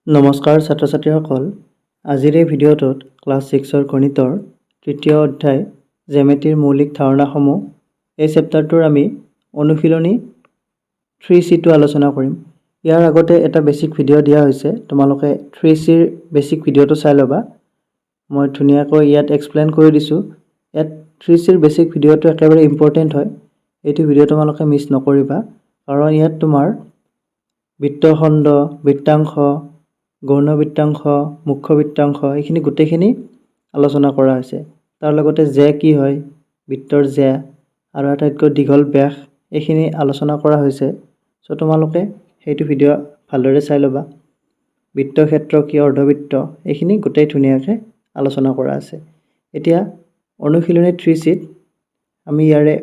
নমস্কাৰ ছাত্ৰ ছাত্ৰীসকল আজিৰ এই ভিডিঅ'টোত ক্লাছ 6ৰ গণিতৰ তৃতীয় অধ্যায় জ্যামিতিৰ মৌলিক ধাৰণাসমূহ এই চেপ্টাৰটোৰ আমি অনুশীলনী 3C আলোচনা কৰিম। ইয়াৰ আগতে এটা বেসিক ভিডিঅ' দিয়া হৈছে, তোমালোকে 3Cৰ বেসিক ভিডিঅ'টো চাই ল'বা। মই ধুনীয়াকৈ ইয়াত এক্সপ্লেইন কৰি দিছোঁ। ইয়াত 3Cৰ বেসিক ভিডিঅ'টো একেবাৰে ইম্পৰ্টেণ্ট হয়। এইটো ভিডিঅ' তোমালোকে মিছ নকৰিবা, কাৰণ ইয়াত তোমাৰ বৃত্তখণ্ড, বৃত্তাংশ, গৌণ বৃত্তাংশ, মুখ্য বৃত্তাংশ এইখিনি গোটেইখিনি আলোচনা কৰা হৈছে। তাৰ লগতে যে কি হয়, বৃত্তৰ যে আৰু আটাইতকৈ দীঘল ব্যাস এইখিনি আলোচনা কৰা হৈছে। সো তোমালোকে সেইটো ভিডিঅ' ভালদৰে চাই ল'বা। বৃত্ত ক্ষেত্ৰ কি, অৰ্ধবৃত্ত এইখিনি গোটেই ধুনীয়াকৈ আলোচনা কৰা আছে। এতিয়া অনুশীলনী 3Cত আমি ইয়াৰে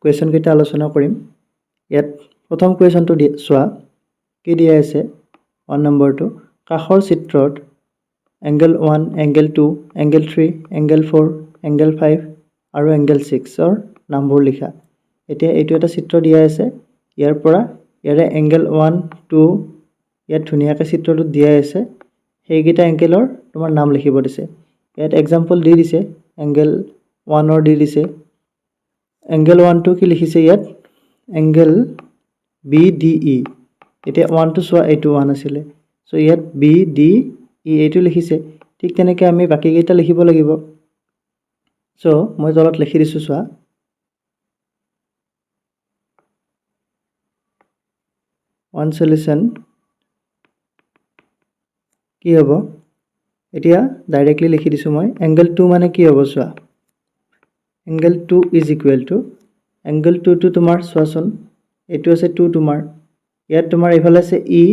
কুৱেশ্যন কেইটা আলোচনা কৰিম। ইয়াত প্ৰথম কুৱেশ্যনটো চোৱা, কি দিয়া আছে 1 নম্বৰটো, কাষৰ চিত্ৰত angle 1, angle 2, angle 3, angle 4, angle 5 আৰু এংগল 6ৰ নামবোৰ লিখা। এতিয়া এইটো এটা চিত্ৰ দিয়া আছে, ইয়াৰ পৰা ইয়াৰে এংগল 1, 2 ইয়াত ধুনীয়াকৈ চিত্ৰটোত দিয়া আছে, সেইকেইটা এংগেলৰ তোমাৰ নাম লিখিব দিছে। ইয়াত এক্সাম্পল দি দিছে, এংগল 1ৰ দি দিছে। এংগল 1টো কি লিখিছে ইয়াত, এংগল BDE। এতিয়া 1টো চোৱা, এইটো 1 আছিলে, সো ইয়াত BDE এইটো লিখিছে। ঠিক তেনেকৈ আমি বাকীকেইটা লিখিব লাগিব। সো মই তলত লিখি দিছোঁ, চোৱা। ওৱান সলিউশ্যন কি হ'ব, এতিয়া ডাইৰেক্টলি লিখি দিছোঁ মই। এংগল 2 মানে কি হ'ব চোৱা, angle 2 is equal to, angle 2টো তোমাৰ চোৱাচোন, এইটো আছে 2 তোমাৰ, ইয়াত তোমাৰ এইফালে আছে E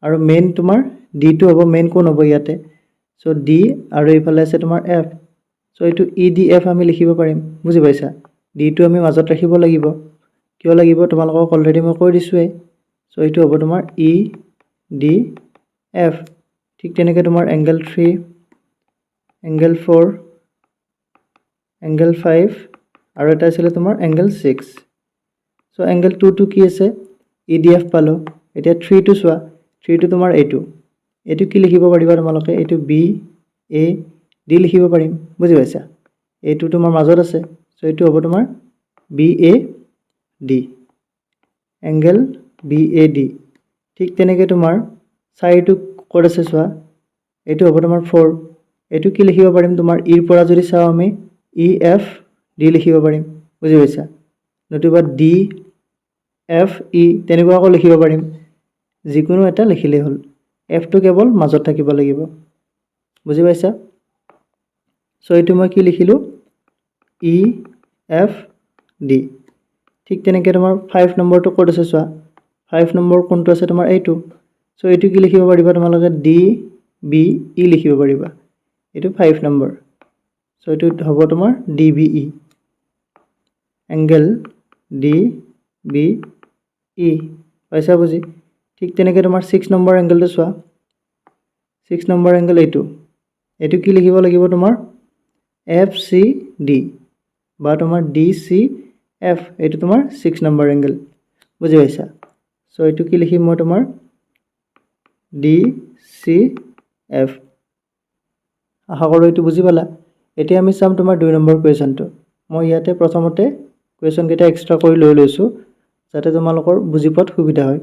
আৰু মেইন তোমাৰ ডিটো হ'ব, মেইন কোণ হ'ব ইয়াতে। সো ডি আৰু এইফালে আছে তোমাৰ F। সো এইটো EDF আমি লিখিব পাৰিম, বুজি পাইছা। ডিটো আমি মাজত ৰাখিব লাগিব, কিয় লাগিব তোমালোকক অলৰেডি মই কৈ দিছোঁৱেই। সো এইটো হ'ব তোমাৰ EDF। ঠিক তেনেকৈ তোমাৰ এংগল 3, এংগল 4, এংগল 5 আৰু এটা আছিলে তোমাৰ এংগল 6। সো এংগল 2টো কি আছে, EDF পালোঁ। এতিয়া 3টো চোৱা, 3টো তোমাৰ এইটো কি লিখিব পাৰিবা তোমালোকে, এইটো BAD লিখিব পাৰিম, বুজি পাইছা। এইটো তোমাৰ মাজত আছে, সো এইটো হ'ব তোমাৰ BAD, এংগল BAD। ঠিক তেনেকৈ তোমাৰ 4টো ক'ত আছে চোৱা, এইটো হ'ব তোমাৰ 4। এইটো কি লিখিব পাৰিম, তোমাৰ ইৰ পৰা যদি চাওঁ আমি EFD লিখিব পাৰিম, বুজি পাইছা। নতুবা DFE তেনেকুৱাকৈ লিখিব পাৰিম, যিকোনো এটা লিখিলেই হ'ল। Fটো কেৱল মাজত থাকিব লাগিব, বুজি পাইছা। সো এইটো মই কি লিখিলোঁ, EFD। ঠিক তেনেকৈ তোমাৰ 5 নম্বৰটো ক'ত আছে চোৱা, 5 নম্বৰ কোনটো আছে তোমাৰ এইটো। সো এইটো কি লিখিব পাৰিবা তোমালোকে, DBE লিখিব পাৰিবা, এইটো 5 নম্বৰ। সো এইটো হ'ব তোমাৰ DBE, এংগল DBE, পাইছা বুজি। ঠিক তেনেকৈ তোমাৰ 6 নম্বৰ এংগলটো চোৱা, 6 নম্বৰ এংগল এইটো কি লিখিব লাগিব তোমাৰ, FCD বা তোমাৰ DCF, এইটো তোমাৰ 6 নম্বৰ এংগল, বুজি পাইছা। সো এইটো কি লিখিম মই তোমাৰ DCF। আশা কৰোঁ এইটো বুজি পালা। এতিয়া আমি চাম তোমাৰ 2 নম্বৰ কুৱেশ্যনটো। মই ইয়াতে প্ৰথমতে কুৱেশ্যনকেইটা এক্সট্ৰা কৰি লৈ লৈছোঁ, যাতে তোমালোকৰ বুজি পোৱাত সুবিধা হয়।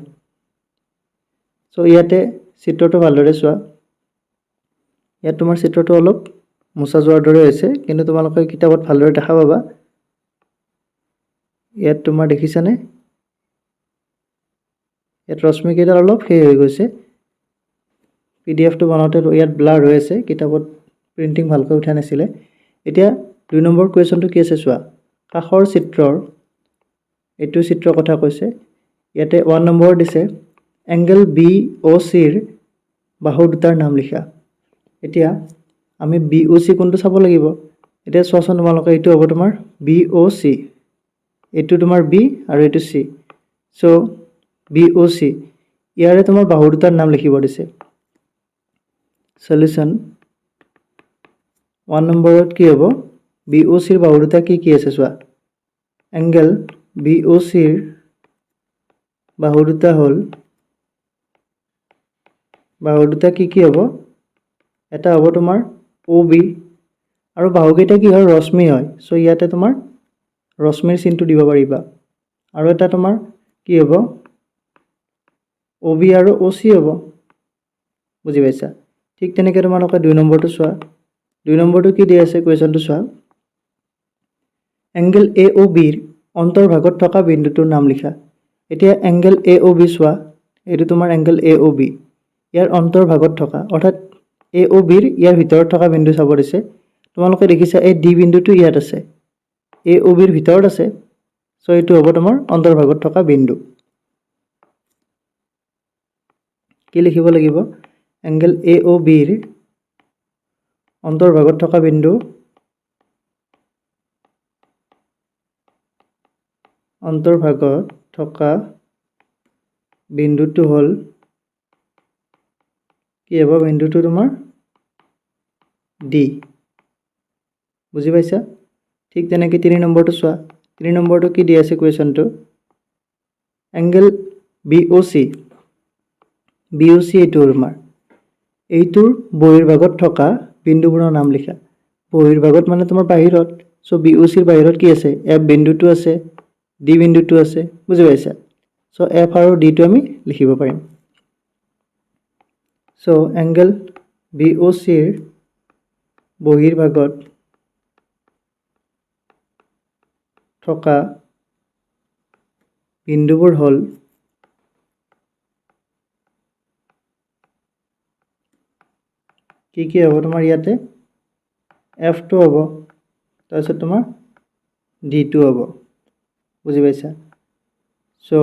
সো ইয়াতে চিত্ৰটো ভালদৰে চোৱা, ইয়াত তোমাৰ চিত্ৰটো অলপ মোচা যোৱাৰ দৰে হৈছে, কিন্তু তোমালোকে কিতাপত ভালদৰে দেখা পাবা। ইয়াত তোমাৰ দেখিছানে, ইয়াত ৰশ্মিকেইডাল অলপ সেই হৈ গৈছে, PDFটো বনাওঁতে ইয়াত ব্লাৰ হৈ আছে, কিতাপত প্ৰিণ্টিং ভালকৈ উঠা নাছিলে। এতিয়া 2 নম্বৰ কুৱেশ্যনটো কি আছে চোৱা, কাষৰ চিত্ৰৰ এইটো চিত্ৰৰ কথা কৈছে। ইয়াতে 1 নম্বৰ দিছে, এংগল BOCৰ বাহু দুটাৰ নাম লিখা। এতিয়া আমি BOC কোনটো চাব লাগিব। এতিয়া চোৱাচোন তোমালোকে, এইটো হ'ব তোমাৰ BOC, এইটো তোমাৰ B আৰু এইটো C। সো BOC, ইয়াৰে তোমাৰ বাহু দুটাৰ নাম লিখিব দিছে। সলিউশ্যন 1 নম্বৰত কি হ'ব, BOCৰ বাহু দুটা কি আছে চোৱা, এংগল BOCৰ বাহু দুটা হ'ল বাহু দুটা কি হ'ব এটা হ'ব তোমাৰ OB আৰু বাহুকেইটা কি হয় ৰশ্মি হয় সো ইয়াতে তোমাৰ ৰশ্মিৰ চিনটো দিব পাৰিবা আৰু এটা তোমাৰ কি হ'ব OB আৰু OC হ'ব বুজি পাইছা ঠিক তেনেকৈ তোমালোকে 2 নম্বৰটো চোৱা 2 নম্বৰটো কি দি আছে কোৱেশ্চনটো চোৱা এংগল AOB ৰ অন্তৰ্ভাগত থকা বিন্দুটোৰ নাম লিখা এতিয়া এংগল AOB চোৱা এইটো তোমাৰ এংগল AOB ইয়াৰ অন্তৰ্ভাগত থকা অৰ্থাৎ AOB ৰ ইয়াৰ ভিতৰত থকা বিন্দু চাব দিছে তোমালোকে দেখিছা এই D বিন্দুটো ইয়াত আছে AOB ৰ ভিতৰত আছে সো এইটো হ'ব তোমাৰ অন্তৰ্ভাগত থকা বিন্দু কি লিখিব লাগিব এংগল AOB ৰ অন্তৰ্ভাগত থকা বিন্দু অন্তৰ্ভাগত থকা বিন্দুটো হ'ল কি হ'ব বিন্দুটো তোমাৰ D বুজি পাইছা ঠিক তেনেকৈ 3 নম্বৰটো চোৱা 3 নম্বৰটো কি দি আছে কোৱেশ্চনটো এংগল BOC এইটো তোমাৰ এইটোৰ বহিৰ্ভাগত থকা বিন্দুবোৰৰ নাম লিখা বহিৰ্ভাগত মানে তোমাৰ বাহিৰত সো BOC ৰ বাহিৰত কি আছে F বিন্দুটো আছে D বিন্দুটো আছে বুজি পাইছা সো F আৰু D টো আমি লিখিব পাৰিম সো এংগল BOC ৰ বহিৰ্ভাগত থকা বিন্দুবোৰ হ'ল কি হ'ব তোমাৰ ইয়াতে F2 হ'ব তাৰপিছত তোমাৰ D2 হ'ব বুজি পাইছা সো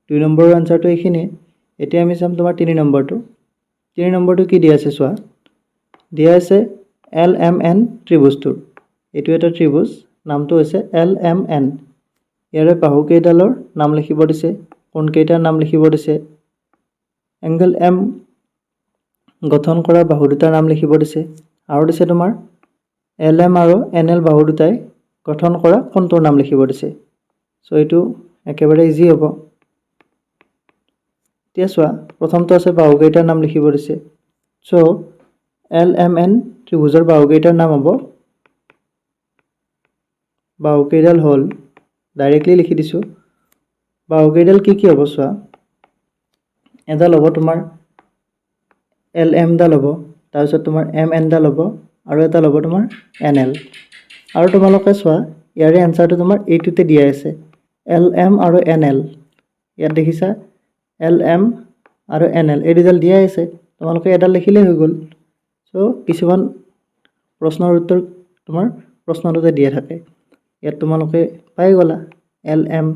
2 নম্বৰৰ আনসাৰটো এইখিনি এতিয়া আমি চাম তোমাৰ 3 নম্বৰটো কি দিয়া আছে চোৱা দিয়া আছে LMN ত্ৰিভুজটোৰ এইটো এটা ত্ৰিভুজ নামটো হৈছে LMN ইয়াৰে বাহু কেইডালৰ নাম লিখিব দিছে কোন কেইটাৰ নাম লিখিব দিছে এংগল M গঠন কৰা বাহু দুটাৰ নাম লিখিব দিছে আৰু দিছে তোমাৰ LM আৰু NL বাহু দুটাই গঠন কৰা কোনটোৰ নাম লিখিব দিছে সো এইটো একেবাৰে ইজি হ'ব এতিয়া চোৱা প্ৰথমটো আছে বাহু কেইটাৰ নাম লিখিব দিছে সো LMN ত্ৰিভুজৰ বাহু কেইটাৰ নাম হ'ব বাহু কেইডাল হ'ল ডাইৰেক্টলি লিখি দিছো বাহু কেইডাল কি হ'ব চোৱা এডাল হ'ব তোমাৰ LM ডাল হ'ব তাৰপিছত তোমাৰ MN ডাল হ'ব আৰু এটা হ'ব তোমাৰ NL আৰু তোমালোকে চোৱা ইয়াৰে আনসাৰটো তোমাৰ এইটোতে দিয়া আছে LM আৰু NL ইয়াত দেখিছা LM আৰু NL এই দুডাল দিয়া আছে তোমালোকে এডাল লিখিলে হৈ গ'ল সো কিছুমান প্ৰশ্নৰ উত্তৰ তোমাৰ প্ৰশ্নটোতে দিয়া থাকে ইয়াত তোমালোকে পাই গলা LM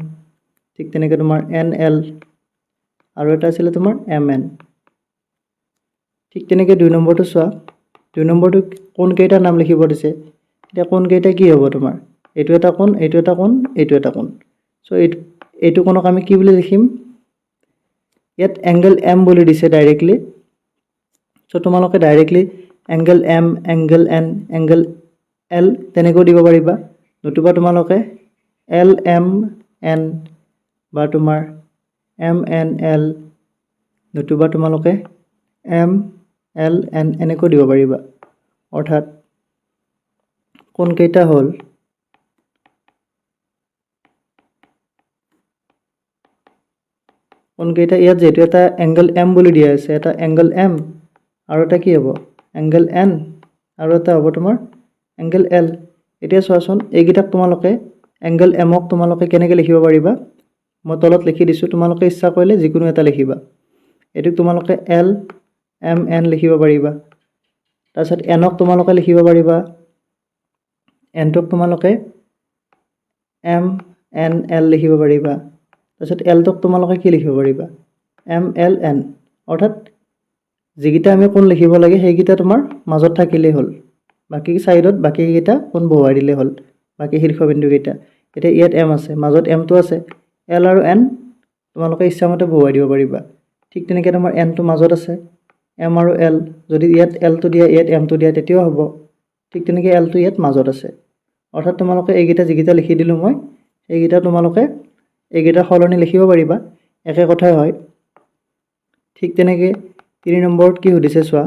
ঠিক তেনেকৈ তোমাৰ NL আৰু এটা আছিল তোমাৰ MN ঠিক তেনেকৈ 2 নম্বৰটো চোৱা 2 নম্বৰটো কোন কেইটাৰ নাম লিখিব দিছে এতিয়া কোন কেইটা কি হ'ব তোমাৰ এইটো এটা কোণ এইটো এটা কোণ এইটো এটা কোণ সো এইটো কোণক আমি কি বুলি লিখিম ইয়াত এংগল M বুলি দিছে ডাইৰেক্টলি সো তোমালোকে directly angle M angle N angle L তেনেকৈ দিব পাৰিবা নতুবা তোমালোকে LMN বা তোমাৰ MNL নতুবা তোমালোকে MLN এনেকৈ দিব পাৰিবা অৰ্থাৎ কোন কেইটা হ'ল কোন কেইটা ইয়াত যেটো এটা এংগল M বুলি দিয়া আছে এটা এংগল M আৰু এটা কি হ'ব এংগল N আৰু এটা হ'ব তোমাৰ এংগল L এতিয়া চোৱাচোন এইগিটাক তোমালোকে এংগল M ক তোমালোকে কেনেকৈ লিখিব পাৰিবা মই তলত লিখি দিছো তোমালোকে ইচ্ছা কৰিলে যিকোনো এটা লিখিবা এটোক তোমালোকে LMN লিখিব পাৰিবা তাৰপিছত N ক তোমালোকে লিখিব পাৰিবা N টোক তোমালোকে MNL লিখিব পাৰিবা তাৰপিছত L টোক তোমালোকে কি লিখিব পাৰিবা MLN অৰ্থাৎ যিগিটা আমি কোন লিখিব লাগে সেইগিটা তোমাৰ মাজত থাকিলেই হ'ল বাকি সাইডত বাকি কেইটা কোন বহুৱাই দিলে হ'ল বাকি শীৰ্ষবিন্দু কেইটা এতিয়া ইয়াত M আছে মাজত M টো আছে L আৰু N তোমালোকে ইচ্ছামতে বহুৱাই দিব পাৰিবা ঠিক তেনেকৈ তোমাৰ N টো মাজত আছে M আৰু L যদি ইয়াত L টো দিয়া ইয়াত M টো দিয়া তেতিয়াও হ'ব ঠিক তেনেকৈ L টো ইয়াত মাজত আছে অৰ্থাৎ তোমালোকে এইগিটা যিগিটা লিখি দিলো মই এইগিটা তোমালোকে এইগিটা সলনি লিখিব পাৰিবা একে কথাই হয় ঠিক তেনেকৈ 3 নম্বৰত কি সুধিছে চোৱা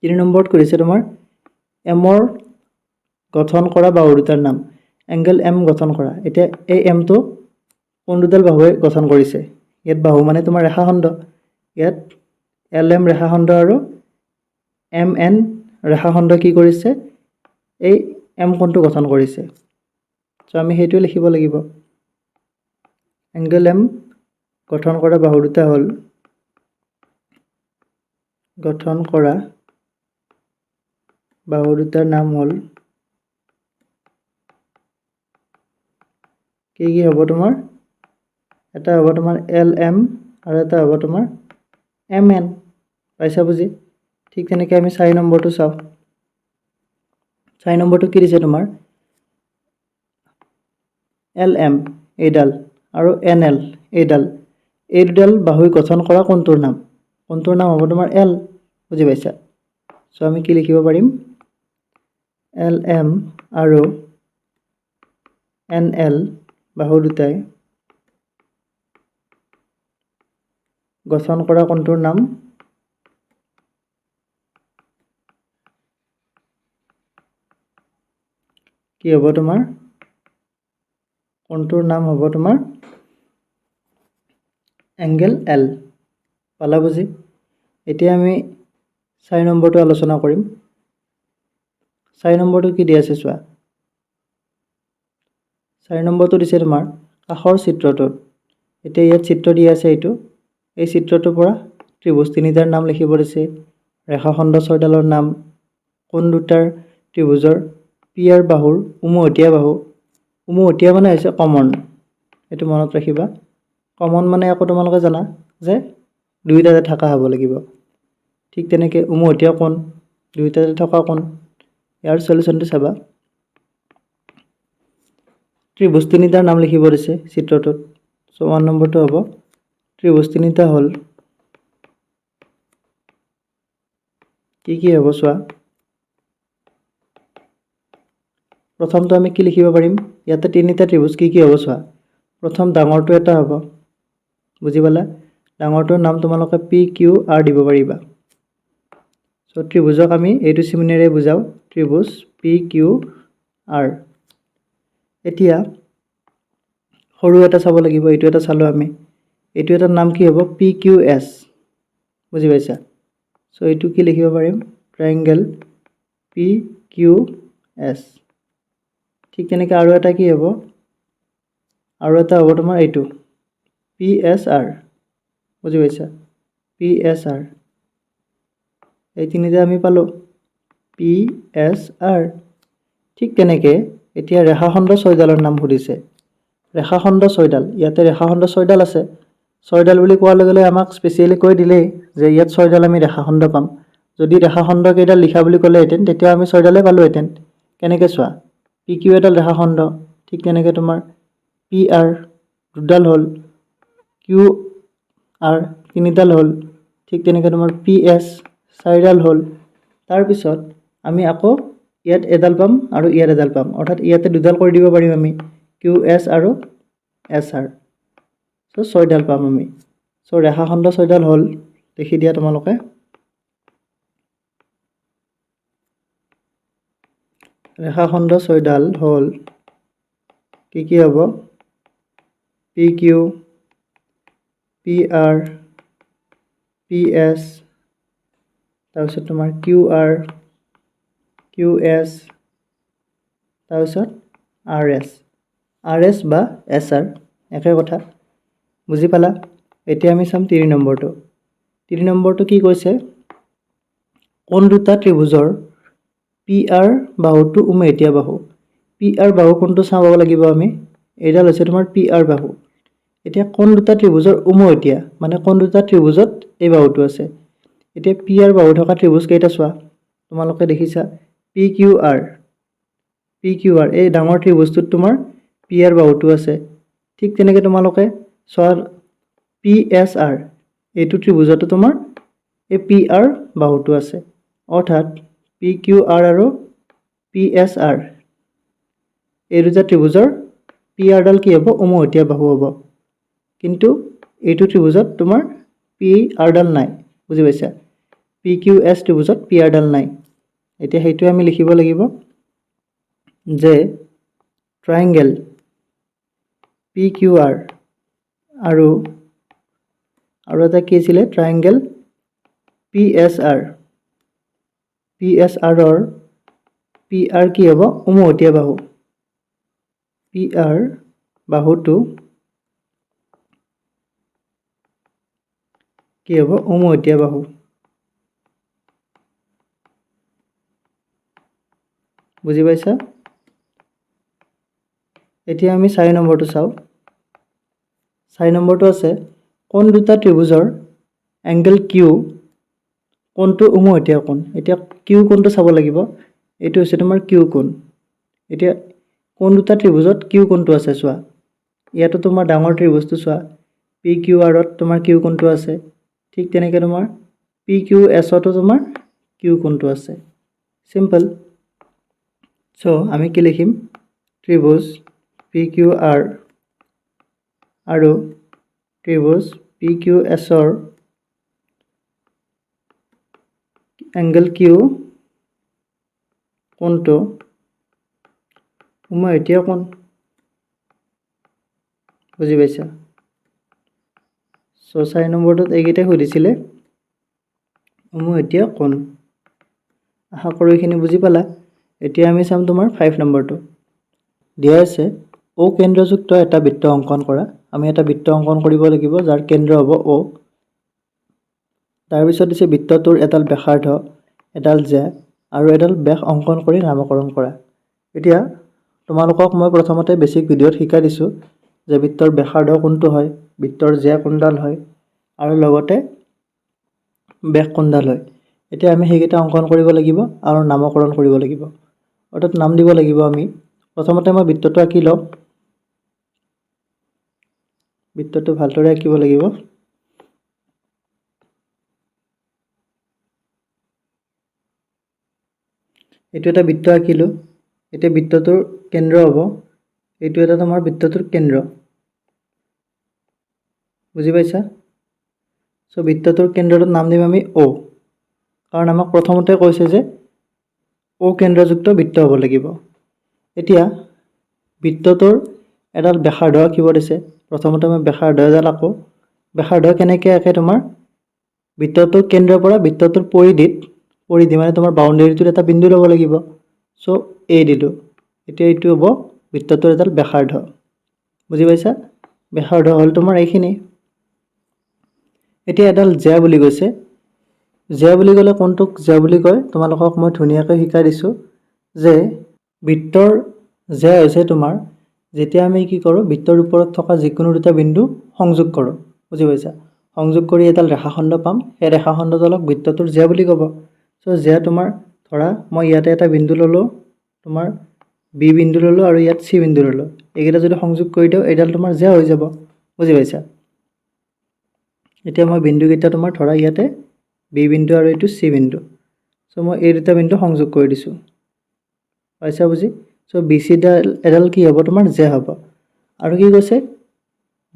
3 নম্বৰত কৰিছে তোমাৰ এমৰ গঠন কৰা বাহু দুটাৰ নাম এংগল এম গঠন কৰা এতিয়া এই এমটো কোন দুডাল বাহুৱে গঠন কৰিছে ইয়াত বাহু মানে তোমাৰ ৰেখাখণ্ড ইয়াত এল এম ৰেখাখণ্ড আৰু এম এন ৰেখাখণ্ড কি কৰিছে এই এম কোণটো গঠন কৰিছে সো আমি হেতু লিখিব লাগিব এংগল এম গঠন কৰা বাহু দুটা হল গঠন কৰা বাহু দুটাৰ নাম হল কি হ'ব তোমাৰ এটা হ'ব তোমাৰ এল এম আৰু এটা হ'ব তোমাৰ এম এন পাইছা বুজি ঠিক তেনেকৈ আমি 4 নম্বৰটো চাও 4 নম্বৰটো কি দিছে তোমাৰ এল এম এইডাল আৰু এন এল এইডাল এই দুডাল বাহুই গঠন কৰা কোনটোৰ নাম হ'ব তোমাৰ এল বুজি পাইছা সো আমি কি লিখিব পাৰিম এল এম আৰু এন এল বাহু দুটাই গঠন কৰা কোনটোৰ নাম কি হ'ব তোমাৰ কোনটোৰ নাম হ'ব তোমাৰ এংগল এল পালা বুজি এতিয়া আমি 4 নম্বৰটো আলোচনা কৰিম 4 নম্বৰটো কি দি আছে চোৱা 4 নম্বৰটো দিছে তোমাৰ কাষৰ চিত্ৰটোত এতিয়া ইয়াত চিত্ৰ দি আছে এইটো এই চিত্ৰটোৰ পৰা ত্ৰিভুজ তিনিটাৰ নাম লিখিব দিছে ৰেখাখণ্ড ছয়ডালৰ নাম কোন দুটাৰ ত্ৰিভুজৰ পি আৰ বাহুৰ উমহতীয়া বাহু উমহতীয়া মানে হৈছে কমন এটো মনত ৰাখিবা কমন মানে আকৌ তোমালোকে জানা যে দুইটাতে থাকা হ'ব লাগিব ঠিক তেনেকৈ উমহতীয়া কোণ দুইটাতে থকা কোণ ইয়াৰ সলিউশনটো চাবা ত্ৰিভুজ তিনিটাৰ নাম লিখিব দিছে চিত্ৰটোত সো 1 নম্বৰটো হ'ব ত্ৰিভুজ তিনিটা হল কি হ'ব চোৱা প্ৰথমটো আমি কি লিখিব পাৰিম ইয়াতে তিনিটা ত্ৰিভুজ কি হ'ব চোৱা প্ৰথম ডাঙৰটো এটা হ'ব বুজি পালা ডাঙৰটোৰ নাম তোমালোকে পি কিউ আৰ দিব পাৰিবা সো ত্ৰিভুজক আমি এইটো চিহ্নেৰে বুজাও ত্ৰিভুজ পি কিউ আৰ এতিয়া সৰু এটা চাব লাগিব এইটো এটা চালো আমি এইটো এটাৰ নাম কি হ'ব পি কিউ এছ বুজি পাইছা সো এইটো কি লিখিব পাৰিম ট্ৰায়াঙ্গেল পি কিউ এছ ঠিক তেনেকৈ আৰু এটা কি হ'ব আৰু এটা হ'ব তোমাৰ এইটো পি এছ আৰ বুজি পাইছা পি এছ আৰ এই তিনিটা আমি পালো পি এছ আৰ ঠিক তেনেকৈ এতিয়া ৰেখাখণ্ড ছয়ডালৰ নাম সুধিছে ৰেখাখণ্ড ছয়ডাল ইয়াতে ৰেখাখণ্ড ছয়ডাল আছে ছয়ডাল বুলি কোৱাৰ লগে লগে আমাক স্পেচিয়েলি কৈ দিলেই যে ইয়াত ছয়ডাল আমি ৰেখাখণ্ড পাম যদি ৰেখাখণ্ড কেইডাল লিখা বুলি ক'লেহেঁতেন তেতিয়া আমি ছয়ডালে পালোহেঁতেন কেনেকৈ চোৱা পি কিউ এডাল ৰেখাখণ্ড ঠিক তেনেকৈ তোমাৰ পি আৰ দুডাল হ'ল কিউ আৰ তিনিডাল হ'ল ঠিক তেনেকৈ তোমাৰ পি এছ চাৰিডাল হ'ল তাৰপিছত আমি আকৌ ইয়াত এডাল পাম আৰু ইয়াত এডাল পাম অৰ্থাৎ ইয়াতে দুডাল কৰি দিব পাৰিম আমি কিউ এছ আৰু এছ আৰ সো ছয়ডাল পাম আমি সো ৰেখাখণ্ড ছয়ডাল হ'ল দেখি দিয়া তোমালোকে ৰেখাখণ্ড ছয়ডাল হ'ল কি হ'ব P Q P R P S তাৰপিছত তোমাৰ কিউ আৰ কিউ এছ তাৰপিছত আৰ এছ বা এছ আৰ একে কথা বুজি পালা এতিয়া আমি চাম 3 নম্বৰটো 3 নম্বৰটো কি কৈছে কোন দুটা ত্ৰিভুজৰ পি আৰ বাহুটো উমহতীয়া বাহু পি আৰ বাহু কোনটো চাব লাগিব আমি এইডাল হৈছে তোমাৰ পি আৰ বাহু এতিয়া কোন দুটা ত্ৰিভুজৰ উমহতীয়া মানে কোন দুটা ত্ৰিভুজত এই বাহুটো আছে এতিয়া পি আৰ বাহু থকা ত্ৰিভুজ কেইটা চোৱা তোমালোকে দেখিছা পি কিউ আৰ এই ডাঙৰ ত্ৰিভুজটোত তোমাৰ পি আৰ বাহুটো আছে ঠিক তেনেকৈ তোমালোকে চোৱা পি এছ আৰ এইটো ত্ৰিভুজতো তোমাৰ এই পি আৰ বাহুটো আছে অৰ্থাৎ পি কিউ আৰ আৰু পি এছ আৰ এই দুটা ত্ৰিভুজৰ পি আৰডাল কি হ'ব উমহতীয়া বাহু হ'ব কিন্তু এইটো ত্ৰিভুজত তোমাৰ পি আৰডাল নাই বুজি পাইছা PQS ত্ৰিভুজত PR ডাল নাই এতিয়া হেইটো আমি লিখিব লাগিব যে ট্ৰায়াঙ্গেল PQR আৰু এটা কি আছিল ট্ৰায়াঙ্গেল PSR ৰ PR কি হ'ব উমহতীয়া বাহু PR বাহুটো কি হ'ব উমহতীয়া বাহু বুজি পাইছা এতিয়া আমি 4 নম্বৰটো চাও 4 নম্বৰটো আছে কোন দুটা ত্ৰিভুজৰ এংগল Q কোনটো উমহতীয়া কোণ এতিয়া Q কোণটো চাব লাগিব এটো হৈছে তোমাৰ Q কোণ এতিয়া কোন দুটা ত্ৰিভুজত Q কোণটো আছে চোৱা ইয়াতো তোমাৰ ডাঙৰ ত্ৰিভুজটো চোৱা PQR ত তোমাৰ Q কোণটো আছে ঠিক তেনেকৈ তোমাৰ PQS তো তোমাৰ Q কোণটো আছে সিম্পল সো আমি কি লিখিম ত্ৰিভুজ PQR আৰু ত্ৰিভুজ PQS ৰ এংগল Q কোণটো উমহতীয়া কোণ বুজি পাইছা সো 4 নম্বৰটোত এইকেইটা সুধিছিলে উমহতীয়া কোণ আশা কৰো এইখিনি বুজি পালা এতিয়া আমি চাম তোমাৰ 5 নম্বৰটো দিয়া আছে O কেন্দ্ৰযুক্ত এটা বৃত্ত অঙ্কন কৰা আমি এটা বৃত্ত অঙ্কন কৰিব লাগিব যাৰ কেন্দ্ৰ হ'ব O তাৰ পিছত দিছে বৃত্তটোৰ এডাল ব্যাসাৰ্ধ এডাল জ্যা আৰু এডাল ব্যাস অঙ্কন কৰি নামকৰণ কৰা এতিয়া তোমালোকক মই প্ৰথমতে বেসিক ভিডিওত শিকাই দিছো যে বৃত্তৰ ব্যাসাৰ্ধ কোনটো হয় বৃত্তৰ জ্যা কোনডাল হয় আৰু লগতে ব্যাস কোনডাল হয় এতিয়া আমি হেইকেইটা অঙ্কন কৰিব লাগিব আৰু নামকৰণ কৰিব লাগিব অৰ্থাৎ নাম দিব লাগিব আমি প্ৰথমতে মই বৃত্তটো আঁকি লওঁ বৃত্তটো ভালদৰে আঁকিব লাগিব এটো এটা বৃত্ত আঁকিলো এতিয়া বৃত্তটোৰ কেন্দ্ৰ হ'ব এটো এটা তোমাৰ বৃত্তটোৰ কেন্দ্ৰ বুজি পাইছা সো বৃত্তটোৰ কেন্দ্ৰৰ নাম দিম আমি O কাৰণ আমাক প্ৰথমতে কৈছে যে O কেন্দ্ৰযুক্ত বৃত্ত হ'ব লাগিব এতিয়া বৃত্তটোৰ এডাল ব্যাসাৰ্ধ আঁকিব দিছে প্ৰথমতে মই ব্যাসাৰ্ধ এডাল আঁকো ব্যাসাৰ্ধ কেনেকৈ আঁকে তোমাৰ বৃত্তটোৰ কেন্দ্ৰৰ পৰা বৃত্তটোৰ পৰিধি মানে তোমাৰ বাউণ্ডাৰীটোত এটা বিন্দু ল'ব লাগিব সো A দিলো এতিয়া এইটো হ'ব বৃত্তটোৰ এডাল ব্যাসাৰ্ধ বুজি পাইছা ব্যাসাৰ্ধ হ'ল তোমাৰ এইখিনি এতিয়া এডাল জ্যা বুলি কৈছে জ্যা বুলি ক'লে কোনটোক জ্যা বুলি কয় তোমালোকক মই ধুনীয়াকৈ শিকাই দিছো যে বৃত্তৰ জ্যা হৈছে তোমাৰ যেতিয়া আমি কি কৰো বৃত্তৰ ওপৰত থকা যিকোনো দুটা বিন্দু সংযোগ কৰো বুজি পাইছা সংযোগ কৰি এডাল ৰেখাখণ্ড পাম এই ৰেখাখণ্ডডালক বৃত্তটোৰ জ্যা বুলি ক'ব সো জ্যা তোমাৰ ধৰা মই ইয়াতে এটা বিন্দু ললো তোমাৰ B বিন্দু ললো আৰু ইয়াত C বিন্দু ললো এইকেইটা যদি সংযোগ কৰি দিও এইডাল তোমাৰ জ্যা হৈ যাব বুজি পাইছা এতিয়া মই বিন্দু কেইটা তোমাৰ ধৰা ইয়াতে B বিন্দু আৰু এইটো C বিন্দু সো মই এই দুটা বিন্দু সংযোগ কৰি দিছো পাইছা বুজি সো BC এডাল কি হ'ব তোমাৰ জ্যা হ'ব আৰু কি কৈছে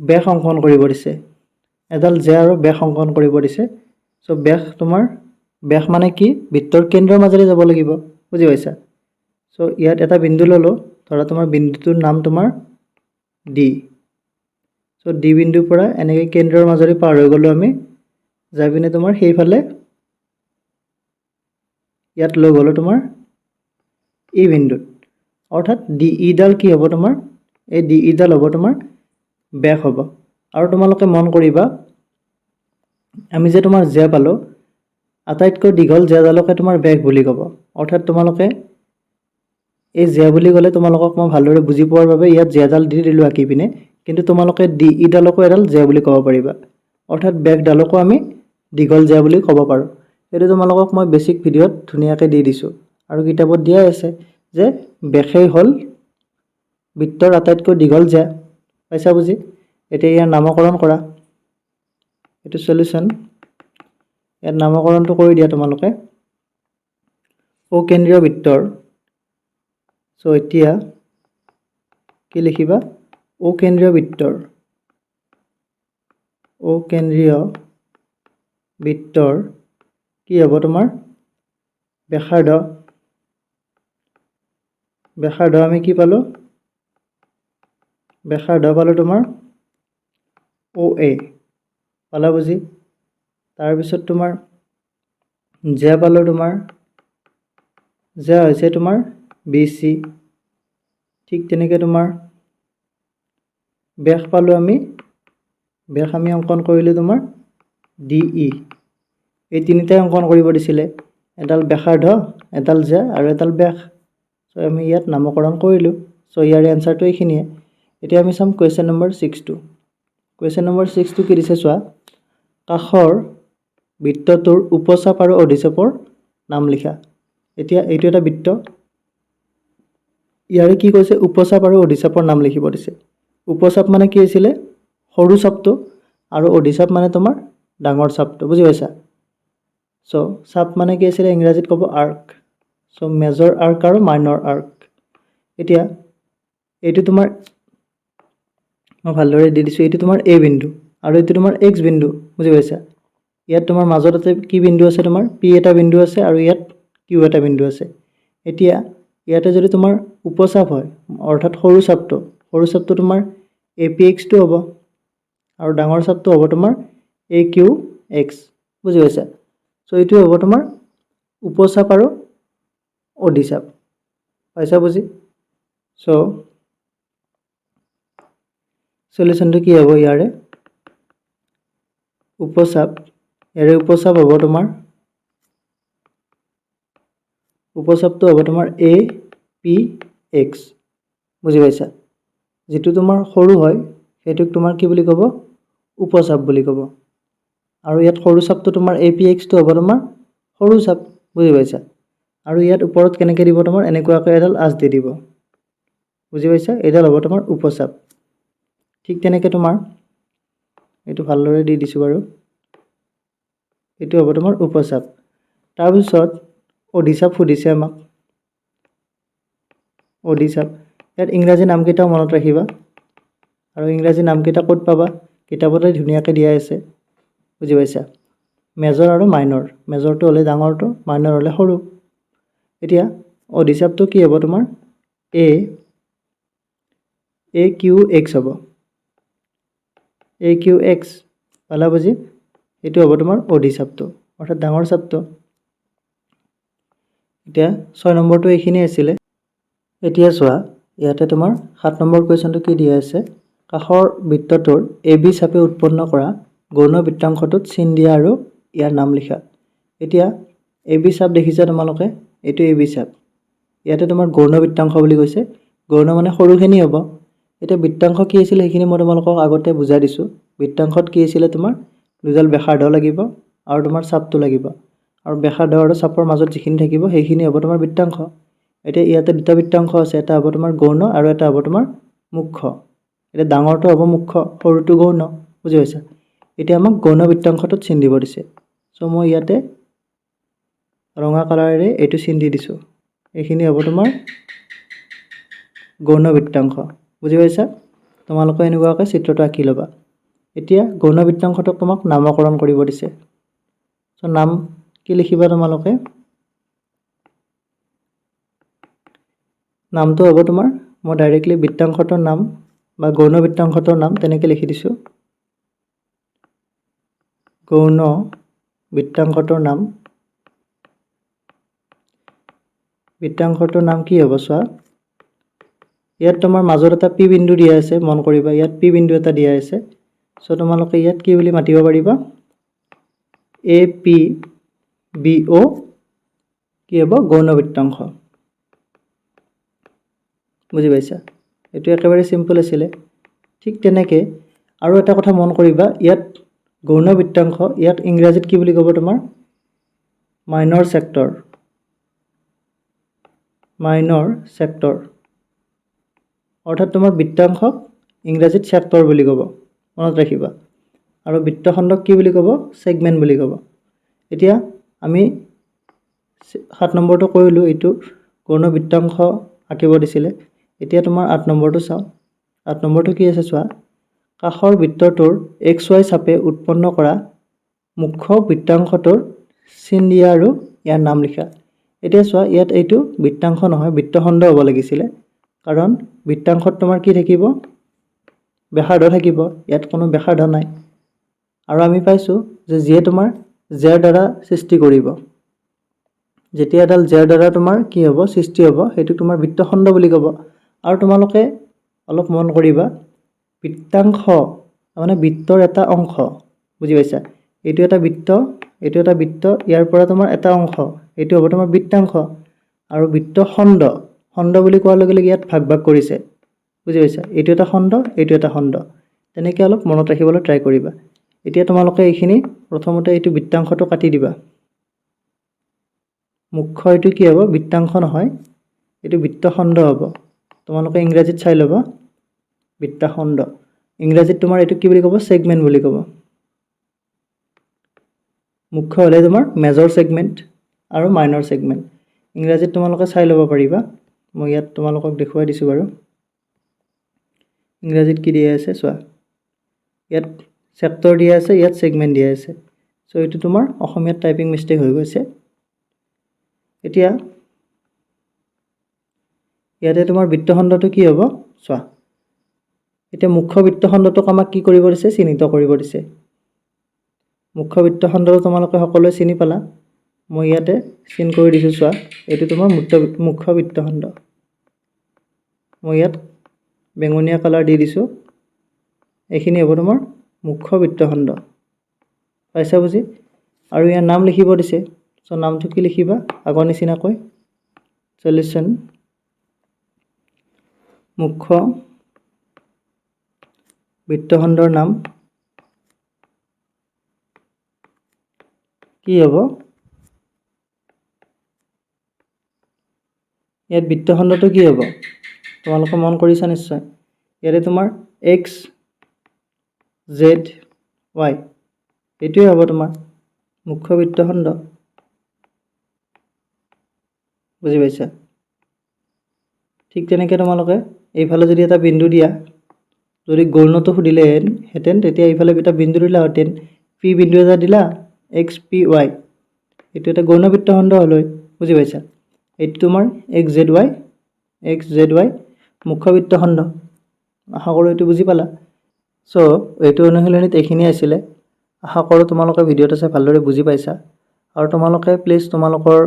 ব্যাস অঙ্কন কৰিব দিছে এডাল জ্যা আৰু ব্যাস অঙ্কন কৰিব দিছে সো ব্যাস তোমাৰ ব্যাস মানে কি বৃত্তৰ কেন্দ্ৰৰ মাজেৰে যাব লাগিব বুজি পাইছা সো ইয়াত এটা বিন্দু ললো ধৰা তোমাৰ বিন্দুটোৰ নাম তোমাৰ D সো D বিন্দুৰ পৰা এনেকৈ কেন্দ্ৰৰ মাজেৰে পাৰ হৈ গলো আমি যাই পিনে তোমাৰ সেইফালে ইয়াত লগ হলো তোমাৰ E বিন্দুত অৰ্থাৎ DE ডাল কি হ'ব তোমাৰ এই DE ডাল হ'ব তোমাৰ ব্যাস হ'ব আৰু তোমালোকে মন কৰিবা আমি যে তোমাৰ জ্যা পালো আটাইতকৈ দীঘল জ্যাডালকে তোমাৰ ব্যাস বুলি ক'ব অৰ্থাৎ তোমালোকে এই জ্যা বুলি ক'লে তোমালোকক মই ভালদৰে বুজি পোৱাৰ বাবে ইয়াত জ্যাডাল দি দিলো আঁকি পিনে কিন্তু তোমালোকে DE ডালকো এডাল জ্যা বুলি ক'ব পাৰিবা অৰ্থাৎ ব্যাস ডালকো আমি দীঘল জ্যা বুলি ক'ব পাৰো এটো তোমালোকক মই বেসিক ভিডিওত ধুনীয়াকৈ দি দিছো আৰু কিতাপত দিয়া আছে যে ব্যাসেই হ'ল বৃত্তৰ আটাইতকৈ দীঘল জ্যা পাইছা বুজি এতিয়া ইয়াৰ নামকৰণ কৰা এটো সলিউশন ইয়াৰ নামকৰণটো কৰি দিয়া তোমালোকে O কেন্দ্ৰীয় বৃত্তৰ সো এতিয়া কি লিখিবা O কেন্দ্ৰীয় বৃত্তৰ O কেন্দ্ৰীয় বৃত্তৰ কি হ'ব তোমাৰ ব্যাসাৰ্ধ আমি কি পালো ব্যাসাৰ্ধ পালো তোমাৰ OA পালা বুজি তাৰপিছত তোমাৰ জ্যা পালো তোমাৰ জ্যা হৈছে তোমাৰ BC ঠিক তেনেকৈ তোমাৰ ব্যাস পালো আমি অঙ্কন কৰিলে তোমাৰ DE এই তিনিটাই অঙ্কন কৰিব দিছিলে এডাল ব্যাসাৰ্ধ এডাল জ্যা আৰু এডাল ব্যাস সো আমি ইয়াত নামকৰণ কৰিলো সো ইয়াৰ এনসাৰটো এইখিনিয়ে এতিয়া আমি চাম কোৱেশ্চন নম্বৰ 6 কোৱেশ্চন নম্বৰ 6 টো কি দিছে চোৱা কাখৰ বৃত্তটোৰ উপচাপ আৰু অধিচাপৰ নাম লিখা এতিয়া এইটো এটা বৃত্ত ইয়াৰে কি কৈছে উপচাপ আৰু অধিচাপৰ নাম লিখিব দিছে উপচাপ মানে কি আছিল সৰু চাপটো আৰু অধিচাপ মানে তোমাৰ ডাঙৰ চাপটো বুজি পাইছা সো চাপ মানে কি আছিল ইংৰাজীত ক'ব আৰ্ক সো মেজৰ আৰ্ক আৰু মাইনৰ আৰ্ক এতিয়া এইটো তোমাৰ মই ভালদৰে দি দিছো এইটো তোমাৰ A বিন্দু আৰু এইটো তোমাৰ X বিন্দু বুজি পাইছা ইয়াত তোমাৰ মাজতে কি বিন্দু আছে তোমাৰ P এটা বিন্দু আছে আৰু ইয়াত Q এটা বিন্দু আছে এতিয়া ইয়াতে যদি তোমাৰ উপচাপ হয় অৰ্থাৎ সৰু চাপটো তোমাৰ APX টো হ'ব আৰু ডাঙৰ চাপটো হ'ব তোমাৰ AQX বুজি পাইছা সো এইটো হ'ব তোমাৰ উপচাপ আৰু অধিচাপ পাইছা বুজি সো সলিউশনটো কি হ'ব ইয়াৰে উপচাপ হ'ব তোমাৰ উপচাপটো হ'ব তোমাৰ APX বুজি পাইছা যেটো তোমাৰ সৰু হয় হেতুক তোমাৰ কি বুলি ক'ব উপচাপ বুলি ক'ব আৰু ইয়াত সৰু চাপটো তোমাৰ APX টো হ'ব তোমাৰ সৰু চাপ বুজি পাইছা আৰু ইয়াত ওপৰত কেনেকৈ দিব তোমাৰ এনেকুৱাকৈ এডাল আঁচ দি দিব বুজি পাইছা এডাল হ'ব তোমাৰ উপচাপ ঠিক তেনেকৈ তোমাৰ এইটো ভালদৰে দি দিছো বাৰু এইটো হ'ব তোমাৰ উপচাপ তাৰ পিছত অধিচাপ সুধিছে আমাক অধিচাপ ইয়াত ইংৰাজী নামকেইটাও মনত ৰাখিবা আৰু ইংৰাজী নামকেইটা ক'ত পাবা কিতাপতে ধুনীয়াকৈ দিয়া আছে বুজি পাইছা মেজৰ আৰু মাইনৰ মেজৰটো হ'লে ডাঙৰটো মাইনৰ হ'লে সৰু এতিয়া অধিচাপটো কি হ'ব তোমাৰ AQX হ'ব AQX পালা বুজি এইটো হ'ব তোমাৰ অধিচাপটো অৰ্থাৎ ডাঙৰ চাপটো এতিয়া 6 নম্বৰটো এইখিনি আছিল এতিয়া চোৱা ইয়াতে তোমাৰ 7 নম্বৰ কোৱেশ্চনটো কি দিয়া আছে কাখৰ বৃত্তটোৰ AB চাপে উৎপন্ন কৰা গৌণ বৃত্তাংশটোত চিন দিয়া আৰু ইয়াৰ নাম লিখা এতিয়া AB চাপ দেখিছা তোমালোকে এইটো AB চাপ ইয়াতে তোমাৰ গৌণ বৃত্তাংশ বুলি কৈছে গৌণ মানে সৰুখিনি হ'ব এতিয়া বৃত্তাংশ কি আছিল সেইখিনি মই তোমালোকক আগতে বুজাই দিছো বৃত্তাংশত কি আছিল তোমাৰ দুডাল ব্যাসাৰ্ধ লাগিব আৰু তোমাৰ চাপটো লাগিব আৰু ব্যাসাৰ্ধ আৰু চাপৰ মাজত যিখিনি থাকিব সেইখিনি হ'ব তোমাৰ বৃত্তাংশ এতিয়া ইয়াতে দুটা বৃত্তাংশ আছে এটা হ'ব তোমাৰ গৌণ আৰু এটা হ'ব তোমাৰ মুখ্য এটা ডাঙৰটো হ'ব মুখ্য সৰুটো গৌণ বুজি পাইছা এতিয়া আমাক গৌণ বৃত্তাংশটোত চিন দিব দিছে সো মই ইয়াতে ৰঙা কালাৰেৰে এইটো চিন দি দিছো এইখিনি হ'ব তোমাৰ গৌণ বৃত্তাংশ বুজি পাইছা তোমালোকে এনেকুৱাকৈ চিত্ৰটো আঁকি ল'বা এতিয়া গৌণ বৃত্তাংশটোক তোমাক নামকৰণ কৰিব দিছে সো নাম কি লিখিবা তোমালোকে নামটো হ'ব তোমাৰ মই ডাইৰেক্টলি বৃত্তাংশটোৰ নাম বা গৌণ বৃত্তাংশটোৰ নাম তেনেকৈ লিখি দিছো গৌণ বৃত্তাংশটোৰ নাম কি হ'ব চোৱা ইয়াত তোমাৰ মাজত এটা P বিন্দু দিয়া আছে মন কৰিবা ইয়াত P বিন্দু এটা দিয়া আছে সো তোমালোকে ইয়াত কি বুলি মাতিব পাৰিবা APBO কি হ'ব গৌণ বৃত্তাংশ বুজি পাইছা এটো একেবাৰে সিম্পল আছিল ঠিক তেনেকৈ আৰু এটা কথা মন কৰিবা ইয়াত গৌণ বৃত্তাংশ ইয়াক ইংৰাজীত কি বুলি ক'ব তোমাৰ মাইনৰ সেক্টৰ অৰ্থাৎ তোমাৰ বৃত্তাংশক ইংৰাজীত সেক্টৰ বুলি ক'ব মনত ৰাখিবা আৰু বৃত্তখণ্ডক কি বুলি ক'ব সেগমেন্ট বুলি ক'ব এতিয়া আমি 7 নম্বৰটো কৰিলো এইটো গৌণ বৃত্তাংশ আঁকিব দিছিলে এতিয়া তোমাৰ 8 নম্বৰটো চাও 8 নম্বৰটো কি আছে চোৱা কাখৰ বৃত্তটোৰ XY চাপে উৎপন্ন কৰা মুখ্য বৃত্তাংশটোৰ চিন দিয়া আৰু ইয়াৰ নাম লিখা। এতিয়া চোৱা ইয়াত এইটো বৃত্তাংশ নহয় বৃত্তখণ্ড হ'ব লাগিছিলে, কাৰণ বৃত্তাংশত তোমাৰ কি থাকিব, ব্যাসাৰ্ধ থাকিব, ইয়াত কোনো ব্যাসাৰ্ধ নাই। আৰু আমি পাইছোঁ যে যিয়ে তোমাৰ জেৰ দ্বাৰা সৃষ্টি কৰিব, যেতিয়া এডাল জেৰ দ্বাৰা তোমাৰ কি হ'ব সৃষ্টি হ'ব সেইটো তোমাৰ বৃত্তখণ্ড বুলি ক'ব। আৰু তোমালোকে অলপ মন কৰিবা, বৃত্তাংশ মানে বৃত্তৰ এটা অংশ, বুজি পাইছা? এইটো এটা বৃত্ত, এইটো এটা বৃত্ত, ইয়াৰ পৰা তোমাৰ এটা অংশ, এইটো হ'ব তোমাৰ বৃত্তাংশ। আৰু বৃত্তখণ্ড, খণ্ড বুলি কোৱাৰ লগে লগে ইয়াত ভাগ ভাগ কৰিছে, বুজি পাইছা? এইটো এটা খণ্ড, এইটো এটা খণ্ড, তেনেকৈ অলপ মনত ৰাখিবলৈ ট্ৰাই কৰিবা। এতিয়া তোমালোকে এইখিনি প্ৰথমতে এইটো বৃত্তাংশটো কাটি দিবা। মুখ্য এইটো কি হ'ব, বৃত্তাংশ নহয়, এইটো বৃত্তখণ্ড হ'ব। তোমালোকে ইংৰাজীত চাই ল'বা, বৃত্তখণ্ড। ইংৰাজীত তোমাৰ এইটো কি বুলি ক'ব, ছেগমেণ্ট বুলি ক'ব। মুখ্য হ'লে তোমাৰ মেজৰ ছেগমেণ্ট আৰু মাইনৰ ছেগমেণ্ট। ইংৰাজীত তোমালোকে চাই ল'ব পাৰিবা, মই ইয়াত তোমালোকক দেখুৱাই দিছোঁ বাৰু। ইংৰাজীত কি দিয়া আছে চোৱা, ইয়াত চেপ্টাৰ দিয়া আছে, ইয়াত ছেগমেণ্ট দিয়া আছে। চ' এইটো তোমাৰ অসমীয়াত টাইপিং মিষ্টেক হৈ গৈছে। এতিয়া ইয়াতে তোমাৰ বৃত্তখণ্ডটো কি হ'ব চোৱা, এতিয়া মুখ্য বৃত্তখণ্ডটোক আমাক কি কৰিব দিছে, চিহ্নিত কৰিব দিছে। মুখ্য বৃত্তখণ্ডটো তোমালোকে সকলোৱে চিনি পালা, মই ইয়াতে চিন কৰি দিছোঁ চোৱা, এইটো তোমাৰ মুখ্য বৃত্তখণ্ড। মই ইয়াত বেঙুনীয়া কালাৰ দি দিছোঁ, এইখিনি হ'ব তোমাৰ মুখ্য বৃত্তখণ্ড, পাইছা বুজি? আৰু ইয়াৰ নাম লিখিব দিছে, চ' নামটো কি লিখিবা আগৰ নিচিনাকৈ, সলিউশ্যন মুখ্য বৃত্তখণ্ডৰ নাম কি হ'ব, ইয়াত বৃত্তখণ্ডটো কি হ'ব তোমালোকে মন কৰিছা নিশ্চয়। ইয়াতে তোমাৰ এক্স জেড ৱাই এইটোৱে হ'ব তোমাৰ মুখ্য বৃত্তখণ্ড, বুজি পাইছা? ঠিক তেনেকৈ তোমালোকে এইফালে যদি এটা বিন্দু দিয়া, যদি গৌণটো সুধিলেহেঁতেন তেতিয়া এইফালে এটা বিন্দু দিলাহেঁতেন, পি বিন্দু এটা দিলা, এক্স পি ৱাই, এইটো এটা গৌণ বৃত্তখণ্ড হ'ল, বুজি পাইছা? এইটো তোমাৰ এক্স জেড ৱাই মুখ্য বৃত্তখণ্ড। আশা কৰোঁ এইটো বুজি পালা। চ' এইটো অনুশীলনীত এইখিনিয়ে আছিলে। আশা কৰোঁ তোমালোকে ভিডিঅ'টো চাই ভালদৰে বুজি পাইছা। আৰু তোমালোকে প্লিজ তোমালোকৰ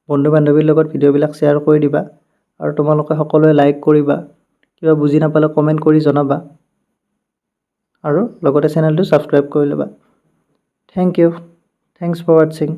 বন্ধু বান্ধৱীৰ লগত ভিডিঅ'বিলাক শ্বেয়াৰ কৰি দিবা, আৰু তোমালোকে সকলোৱে লাইক কৰিবা, কিবা বুজি নাপালে কমেণ্ট কৰি জনাবা, আৰু লগতে চেনেলটো ছাবস্ক্ৰাইব কৰি ল'বা। Thank you, thanks for ৱাটছিং।